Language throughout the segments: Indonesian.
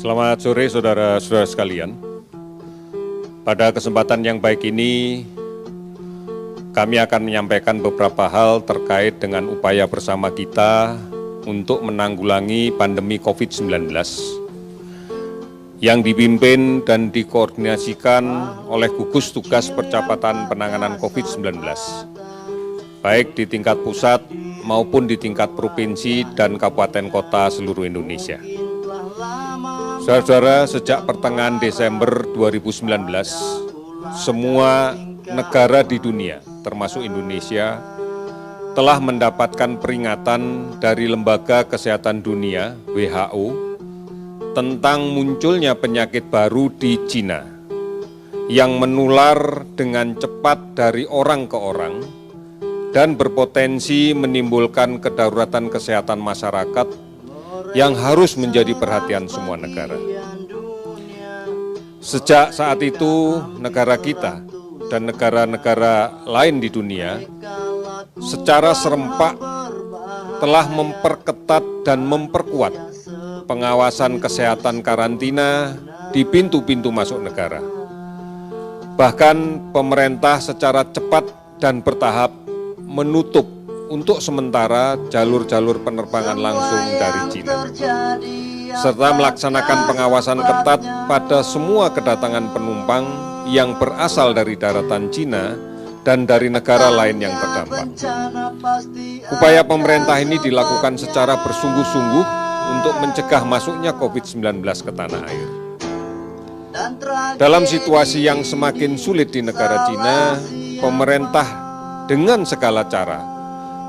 Selamat sore saudara-saudara sekalian. Pada kesempatan yang baik ini, kami akan menyampaikan beberapa hal terkait dengan upaya bersama kita untuk menanggulangi pandemi COVID-19 yang dipimpin dan dikoordinasikan oleh Gugus Tugas Percepatan Penanganan COVID-19, baik di tingkat pusat maupun di tingkat provinsi dan kabupaten kota seluruh Indonesia. Saudara-saudara, sejak pertengahan Desember 2019, semua negara di dunia, termasuk Indonesia, telah mendapatkan peringatan dari Lembaga Kesehatan Dunia (WHO) tentang munculnya penyakit baru di Cina yang menular dengan cepat dari orang ke orang dan berpotensi menimbulkan kedaruratan kesehatan masyarakat yang harus menjadi perhatian semua negara. Sejak saat itu, negara kita dan negara-negara lain di dunia secara serempak telah memperketat dan memperkuat pengawasan kesehatan karantina di pintu-pintu masuk negara. Bahkan pemerintah secara cepat dan bertahap menutup untuk sementara jalur-jalur penerbangan langsung dari Cina, serta melaksanakan pengawasan ketat pada semua kedatangan penumpang yang berasal dari daratan Cina dan dari negara lain yang terdampak. Upaya pemerintah ini dilakukan secara bersungguh-sungguh untuk mencegah masuknya COVID-19 ke tanah air. Dalam situasi yang semakin sulit di negara Cina, pemerintah dengan segala cara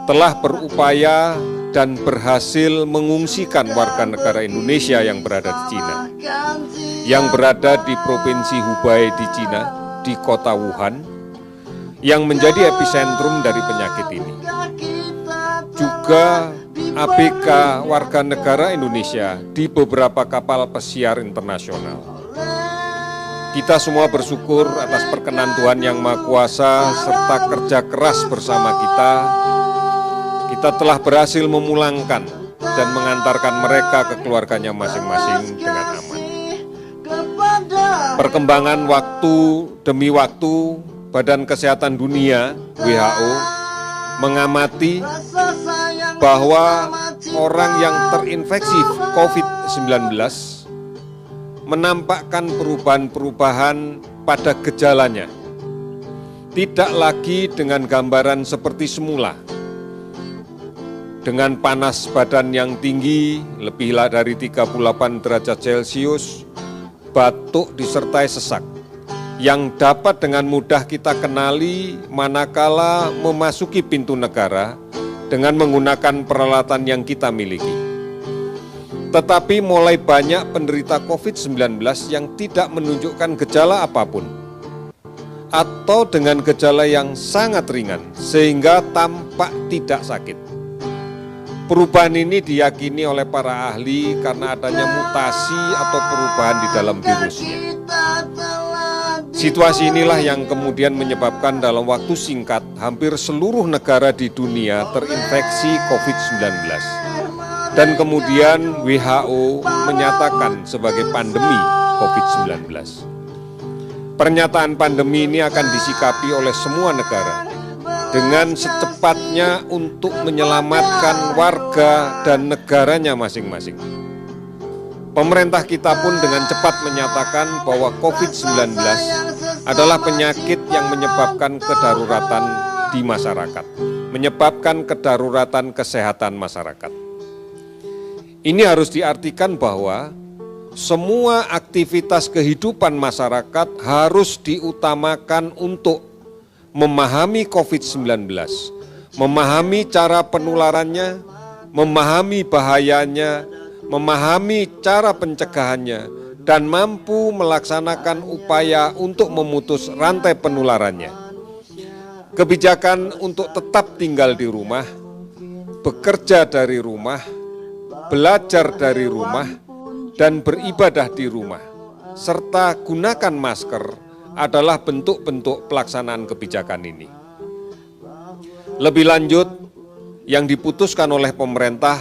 telah berupaya dan berhasil mengungsikan warga negara Indonesia yang berada di Cina, yang berada di Provinsi Hubei di Cina, di kota Wuhan, yang menjadi epicentrum dari penyakit ini. Juga ABK warga negara Indonesia di beberapa kapal pesiar internasional. Kita semua bersyukur atas perkenan Tuhan Yang Maha Kuasa serta kerja keras bersama kita telah berhasil memulangkan dan mengantarkan mereka ke keluarganya masing-masing dengan aman. Perkembangan waktu demi waktu, Badan Kesehatan Dunia (WHO) mengamati bahwa orang yang terinfeksi COVID-19 menampakkan perubahan-perubahan pada gejalanya, tidak lagi dengan gambaran seperti semula, dengan panas badan yang tinggi, lebih dari 38 derajat Celcius, batuk disertai sesak, yang dapat dengan mudah kita kenali manakala memasuki pintu negara dengan menggunakan peralatan yang kita miliki. Tetapi mulai banyak penderita COVID-19 yang tidak menunjukkan gejala apapun, atau dengan gejala yang sangat ringan, sehingga tampak tidak sakit. Perubahan ini diyakini oleh para ahli karena adanya mutasi atau perubahan di dalam virusnya. Situasi inilah yang kemudian menyebabkan dalam waktu singkat hampir seluruh negara di dunia terinfeksi COVID-19. Dan kemudian WHO menyatakan sebagai pandemi COVID-19. Pernyataan pandemi ini akan disikapi oleh semua negara dengan secepatnya untuk menyelamatkan warga dan negaranya masing-masing. Pemerintah kita pun dengan cepat menyatakan bahwa COVID-19 adalah penyakit yang menyebabkan kedaruratan di masyarakat, menyebabkan kedaruratan kesehatan masyarakat. Ini harus diartikan bahwa semua aktivitas kehidupan masyarakat harus diutamakan untuk memahami COVID-19, memahami cara penularannya, memahami bahayanya, memahami cara pencegahannya, dan mampu melaksanakan upaya untuk memutus rantai penularannya. Kebijakan untuk tetap tinggal di rumah, bekerja dari rumah, belajar dari rumah, dan beribadah di rumah, serta gunakan masker adalah bentuk-bentuk pelaksanaan kebijakan ini. Lebih lanjut, yang diputuskan oleh pemerintah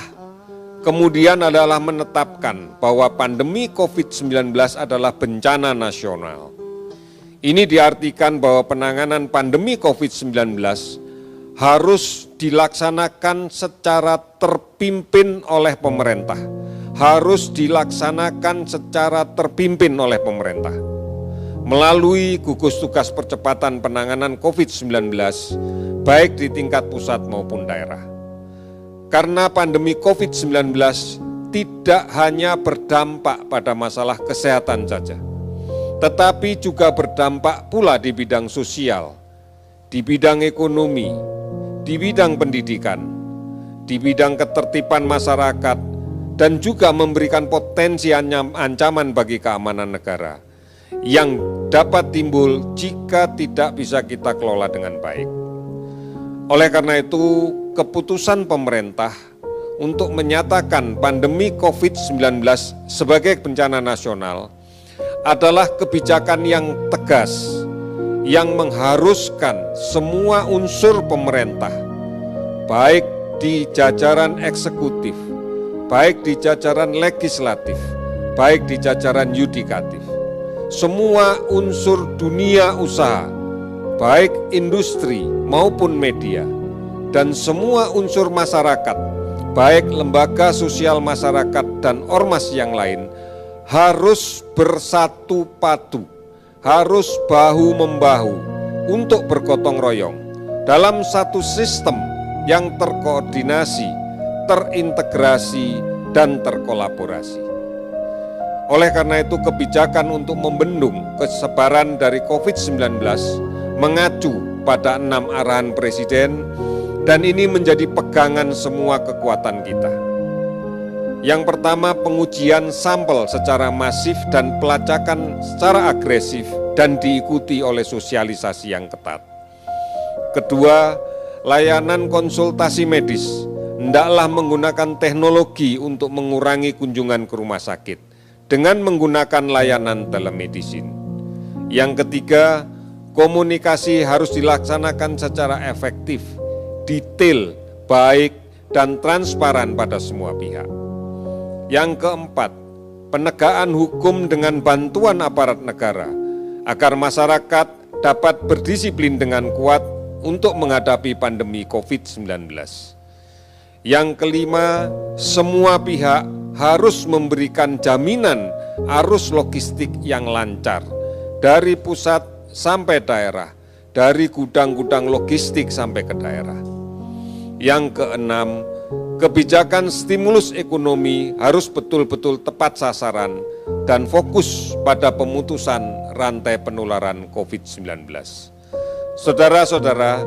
kemudian adalah menetapkan bahwa pandemi COVID-19 adalah bencana nasional. Ini diartikan bahwa penanganan pandemi COVID-19 harus dilaksanakan secara terpimpin oleh pemerintah, harus dilaksanakan secara terpimpin oleh pemerintah melalui gugus tugas percepatan penanganan COVID-19 baik di tingkat pusat maupun daerah. Karena pandemi COVID-19 tidak hanya berdampak pada masalah kesehatan saja, tetapi juga berdampak pula di bidang sosial, di bidang ekonomi, di bidang pendidikan, di bidang ketertiban masyarakat, dan juga memberikan potensi ancaman bagi keamanan negara yang dapat timbul jika tidak bisa kita kelola dengan baik. Oleh karena itu, keputusan pemerintah untuk menyatakan pandemi COVID-19 sebagai bencana nasional adalah kebijakan yang tegas, yang mengharuskan semua unsur pemerintah, baik di jajaran eksekutif, baik di jajaran legislatif, baik di jajaran yudikatif, semua unsur dunia usaha, baik industri maupun media, dan semua unsur masyarakat, baik lembaga sosial masyarakat dan ormas yang lain, harus bersatu padu, harus bahu-membahu untuk bergotong royong dalam satu sistem yang terkoordinasi, terintegrasi, dan terkolaborasi. Oleh karena itu, kebijakan untuk membendung kesebaran dari COVID-19 mengacu pada 6 arahan Presiden, dan ini menjadi pegangan semua kekuatan kita. Yang pertama, pengujian sampel secara masif dan pelacakan secara agresif dan diikuti oleh sosialisasi yang ketat. Kedua, layanan konsultasi medis hendaklah menggunakan teknologi untuk mengurangi kunjungan ke rumah sakit dengan menggunakan layanan telemedicine. Yang ketiga, komunikasi harus dilaksanakan secara efektif, detail, baik, dan transparan pada semua pihak. Yang keempat, penegakan hukum dengan bantuan aparat negara agar masyarakat dapat berdisiplin dengan kuat untuk menghadapi pandemi COVID-19. Yang kelima, semua pihak harus memberikan jaminan arus logistik yang lancar dari pusat sampai daerah, dari gudang-gudang logistik sampai ke daerah. Yang keenam, kebijakan stimulus ekonomi harus betul-betul tepat sasaran dan fokus pada pemutusan rantai penularan COVID-19. Saudara-saudara,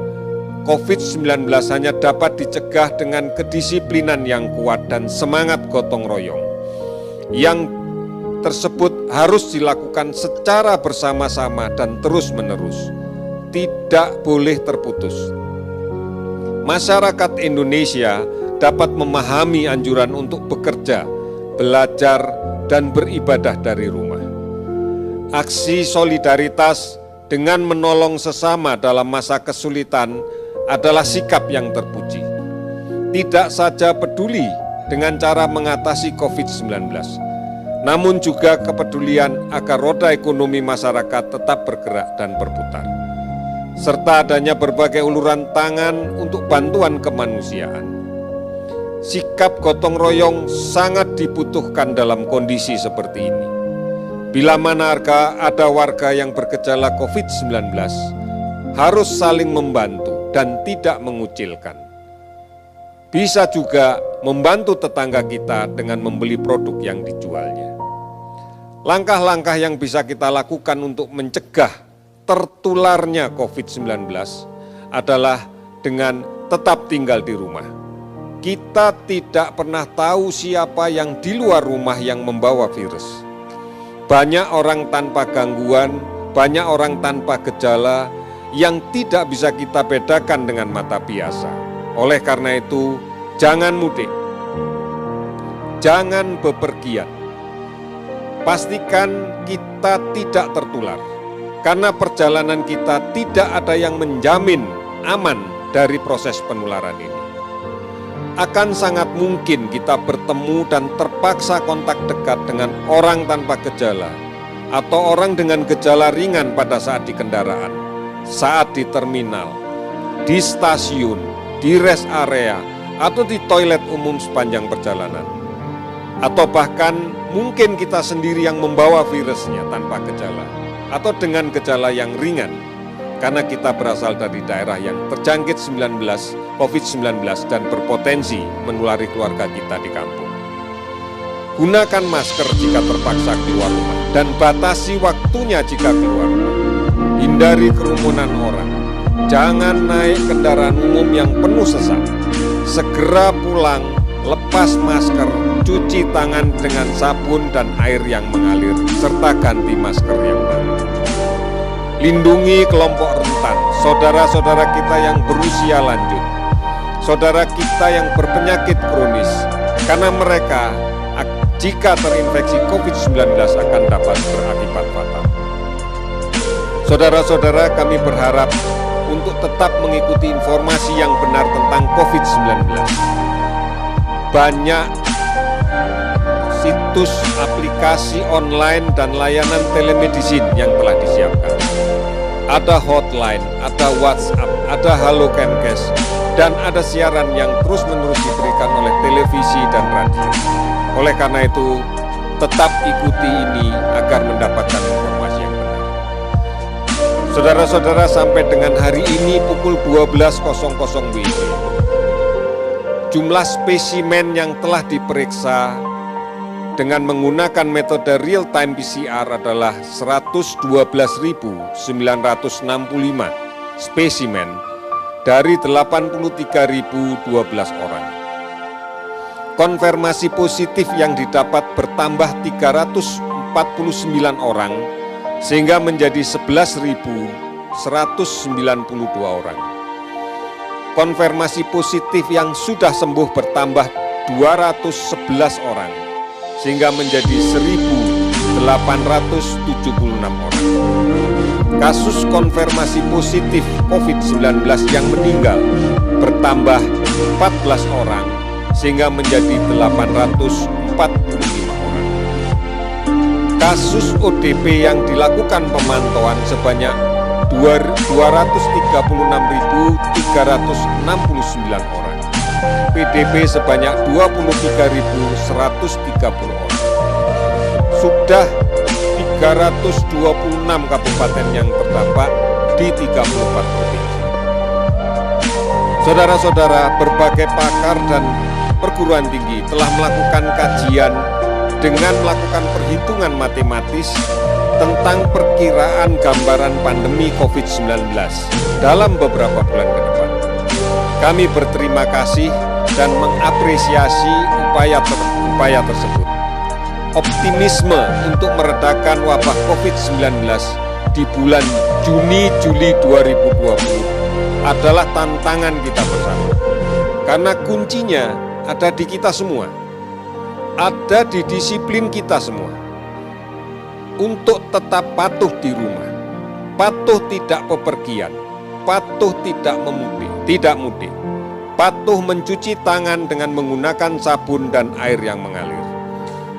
COVID-19 hanya dapat dicegah dengan kedisiplinan yang kuat dan semangat gotong royong. Yang tersebut harus dilakukan secara bersama-sama dan terus-menerus, tidak boleh terputus. Masyarakat Indonesia dapat memahami anjuran untuk bekerja, belajar, dan beribadah dari rumah. Aksi solidaritas dengan menolong sesama dalam masa kesulitan adalah sikap yang terpuji. Tidak saja peduli dengan cara mengatasi COVID-19, namun juga kepedulian agar roda ekonomi masyarakat tetap bergerak dan berputar, serta adanya berbagai uluran tangan untuk bantuan kemanusiaan. Sikap gotong royong sangat dibutuhkan dalam kondisi seperti ini. Bila mana ada warga yang bergejala COVID-19, harus saling membantu dan tidak mengucilkan. Bisa juga membantu tetangga kita dengan membeli produk yang dijualnya. Langkah-langkah yang bisa kita lakukan untuk mencegah tertularnya COVID-19 adalah dengan tetap tinggal di rumah. Kita tidak pernah tahu siapa yang di luar rumah yang membawa virus. Banyak orang tanpa gangguan, banyak orang tanpa gejala yang tidak bisa kita bedakan dengan mata biasa. Oleh karena itu, jangan mudik, jangan bepergian. Pastikan kita tidak tertular, karena perjalanan kita tidak ada yang menjamin aman dari proses penularan ini. akan sangat mungkin kita bertemu dan terpaksa kontak dekat dengan orang tanpa gejala atau orang dengan gejala ringan pada saat di kendaraan, saat di terminal, di stasiun, di rest area, atau di toilet umum sepanjang perjalanan. Atau bahkan mungkin kita sendiri yang membawa virusnya tanpa gejala atau dengan gejala yang ringan karena kita berasal dari daerah yang terjangkit COVID-19 dan berpotensi menulari keluarga kita di kampung. Gunakan masker jika terpaksa keluar rumah dan batasi waktunya jika keluar rumah. Hindari kerumunan orang. Jangan naik kendaraan umum yang penuh sesak. Segera pulang, lepas masker, cuci tangan dengan sabun dan air yang mengalir, serta ganti masker yang baru. Lindungi kelompok rentan, saudara-saudara kita yang berusia lanjut, saudara kita yang berpenyakit kronis, karena mereka jika terinfeksi COVID-19 akan dapat berakibat fatal. Saudara-saudara, kami berharap untuk tetap mengikuti informasi yang benar tentang COVID-19. Banyak situs, aplikasi online, dan layanan telemedicine yang telah disiapkan. Ada hotline, ada WhatsApp, ada Halo Kemenkes, dan ada siaran yang terus-menerus diberikan oleh televisi dan radio. Oleh karena itu, tetap ikuti ini agar mendapatkan informasi yang benar. Saudara-saudara, sampai dengan hari ini pukul 12.00 WIB, jumlah spesimen yang telah diperiksa dengan menggunakan metode real-time PCR adalah 112.965 spesimen dari 83.012 orang. Konfirmasi positif yang didapat bertambah 349 orang, sehingga menjadi 11.192 orang. Konfirmasi positif yang sudah sembuh bertambah 211 orang, sehingga menjadi 1.876 orang. Kasus konfirmasi positif COVID-19 yang meninggal bertambah 14 orang, sehingga menjadi 845 orang. Kasus ODP yang dilakukan pemantauan sebanyak 236.369 orang. PDP sebanyak 23.130 orang. Sudah 326 kabupaten yang terdampak di 34 provinsi. Saudara-saudara, berbagai pakar dan perguruan tinggi telah melakukan kajian dengan melakukan perhitungan matematis tentang perkiraan gambaran pandemi COVID-19 dalam beberapa bulan ke depan. Kami berterima kasih dan mengapresiasi upaya tersebut. Optimisme untuk meredakan wabah COVID-19 di bulan Juni-Juli 2020 adalah tantangan kita bersama. Karena kuncinya ada di kita semua, ada di disiplin kita semua. Untuk tetap patuh di rumah, patuh tidak bepergian, patuh tidak mudik, patuh mencuci tangan dengan menggunakan sabun dan air yang mengalir,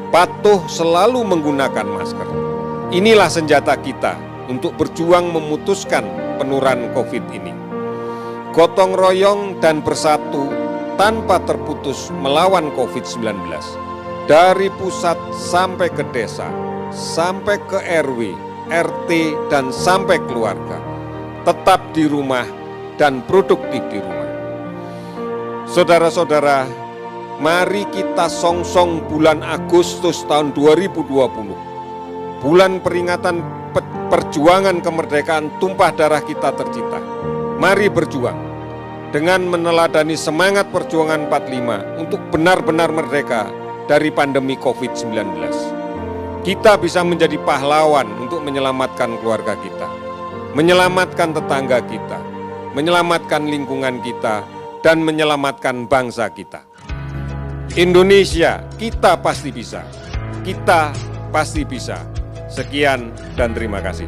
patuh selalu menggunakan masker. Inilah senjata kita untuk berjuang memutuskan penularan COVID ini. Gotong royong dan bersatu tanpa terputus melawan COVID-19. Dari pusat sampai ke desa, sampai ke RW, RT, dan sampai keluarga. Tetap di rumah dan produktif di rumah. Saudara-saudara, mari kita songsong bulan Agustus tahun 2020. Bulan peringatan perjuangan kemerdekaan tumpah darah kita tercipta. Mari berjuang dengan meneladani semangat perjuangan 45 untuk benar-benar merdeka dari pandemi COVID-19. Kita bisa menjadi pahlawan untuk menyelamatkan keluarga kita, menyelamatkan tetangga kita, menyelamatkan lingkungan kita, dan menyelamatkan bangsa kita. Indonesia, kita pasti bisa. Kita pasti bisa. Sekian dan terima kasih.